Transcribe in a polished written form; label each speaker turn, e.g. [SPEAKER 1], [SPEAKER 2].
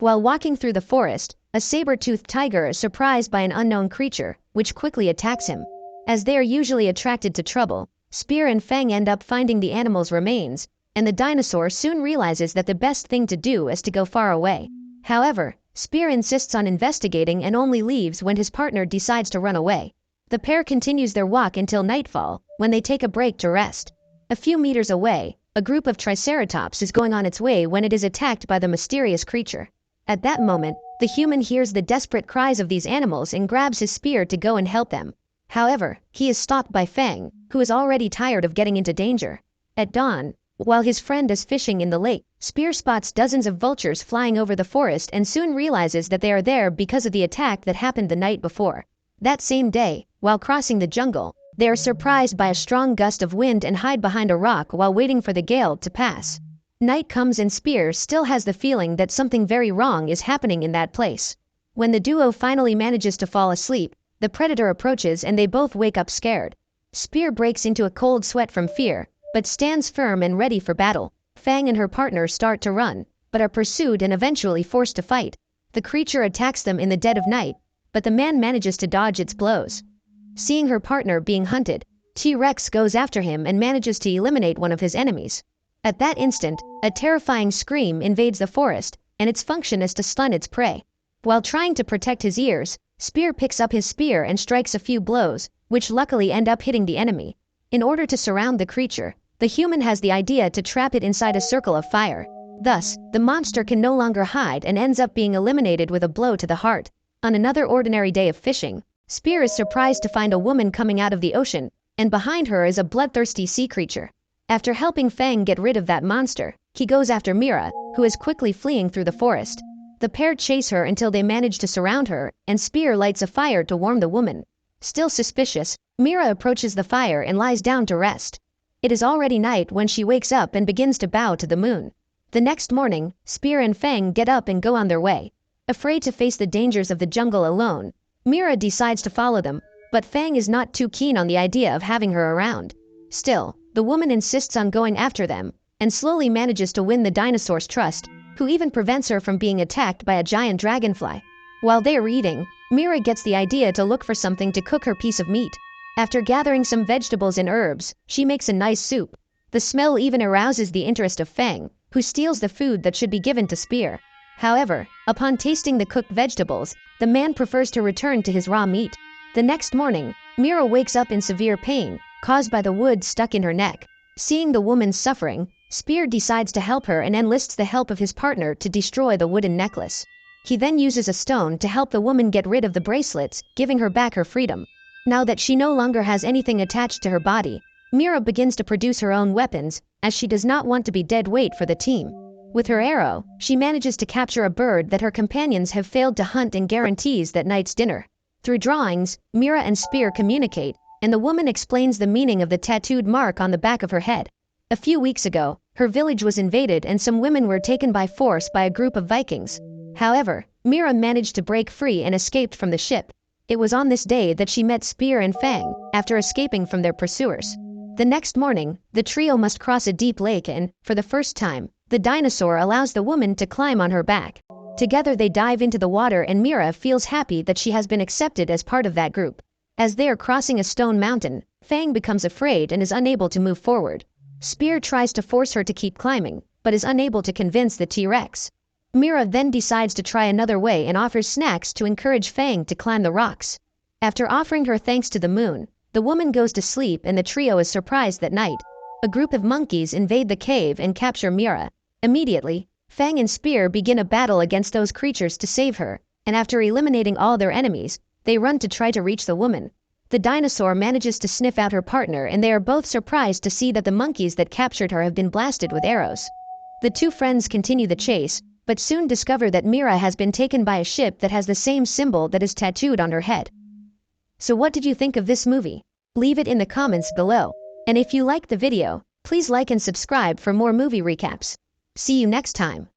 [SPEAKER 1] While walking through the forest, a saber-toothed tiger is surprised by an unknown creature, which quickly attacks him. As they are usually attracted to trouble, Spear and Fang end up finding the animal's remains, and the dinosaur soon realizes that the best thing to do is to go far away. However, Spear insists on investigating and only leaves when his partner decides to run away. The pair continues their walk until nightfall, when they take a break to rest. A few meters away, a group of Triceratops is going on its way when it is attacked by the mysterious creature. At that moment, the human hears the desperate cries of these animals and grabs his spear to go and help them. However, he is stopped by Fang, who is already tired of getting into danger. At dawn, while his friend is fishing in the lake, Spear spots dozens of vultures flying over the forest and soon realizes that they are there because of the attack that happened the night before. That same day, while crossing the jungle, they are surprised by a strong gust of wind and hide behind a rock while waiting for the gale to pass. Night comes and Spear still has the feeling that something very wrong is happening in that place. When the duo finally manages to fall asleep, the predator approaches and they both wake up scared. Spear breaks into a cold sweat from fear, but stands firm and ready for battle. Fang and her partner start to run, but are pursued and eventually forced to fight. The creature attacks them in the dead of night, but the man manages to dodge its blows. Seeing her partner being hunted, T-Rex goes after him and manages to eliminate one of his enemies. At that instant, a terrifying scream invades the forest, and its function is to stun its prey. While trying to protect his ears, Spear picks up his spear and strikes a few blows, which luckily end up hitting the enemy. In order to surround the creature, the human has the idea to trap it inside a circle of fire. Thus, the monster can no longer hide and ends up being eliminated with a blow to the heart. On another ordinary day of fishing, Spear is surprised to find a woman coming out of the ocean, and behind her is a bloodthirsty sea creature. After helping Fang get rid of that monster, he goes after Mira, who is quickly fleeing through the forest. The pair chase her until they manage to surround her, and Spear lights a fire to warm the woman. Still suspicious, Mira approaches the fire and lies down to rest. It is already night when she wakes up and begins to bow to the moon. The next morning, Spear and Fang get up and go on their way. Afraid to face the dangers of the jungle alone, Mira decides to follow them, but Fang is not too keen on the idea of having her around. Still, the woman insists on going after them, and slowly manages to win the dinosaur's trust, who even prevents her from being attacked by a giant dragonfly. While they are eating, Mira gets the idea to look for something to cook her piece of meat. After gathering some vegetables and herbs, she makes a nice soup. The smell even arouses the interest of Fang, who steals the food that should be given to Spear. However, upon tasting the cooked vegetables, the man prefers to return to his raw meat. The next morning, Mira wakes up in severe pain, caused by the wood stuck in her neck. Seeing the woman's suffering, Spear decides to help her and enlists the help of his partner to destroy the wooden necklace. He then uses a stone to help the woman get rid of the bracelets, giving her back her freedom. Now that she no longer has anything attached to her body, Mira begins to produce her own weapons, as she does not want to be dead weight for the team. With her arrow, she manages to capture a bird that her companions have failed to hunt and guarantees that night's dinner. Through drawings, Mira and Spear communicate, and the woman explains the meaning of the tattooed mark on the back of her head. A few weeks ago, her village was invaded and some women were taken by force by a group of Vikings. However, Mira managed to break free and escaped from the ship. It was on this day that she met Spear and Fang, after escaping from their pursuers. The next morning, the trio must cross a deep lake and, for the first time, the dinosaur allows the woman to climb on her back. Together they dive into the water and Mira feels happy that she has been accepted as part of that group. As they are crossing a stone mountain, Fang becomes afraid and is unable to move forward. Spear tries to force her to keep climbing, but is unable to convince the T-Rex. Mira then decides to try another way and offers snacks to encourage Fang to climb the rocks. After offering her thanks to the moon, the woman goes to sleep and the trio is surprised that night. A group of monkeys invade the cave and capture Mira. Immediately, Fang and Spear begin a battle against those creatures to save her, and after eliminating all their enemies, they run to try to reach the woman. The dinosaur manages to sniff out her partner and they are both surprised to see that the monkeys that captured her have been blasted with arrows. The two friends continue the chase, but soon discover that Mira has been taken by a ship that has the same symbol that is tattooed on her head. So what did you think of this movie? Leave it in the comments below. And if you liked the video, please like and subscribe for more movie recaps. See you next time.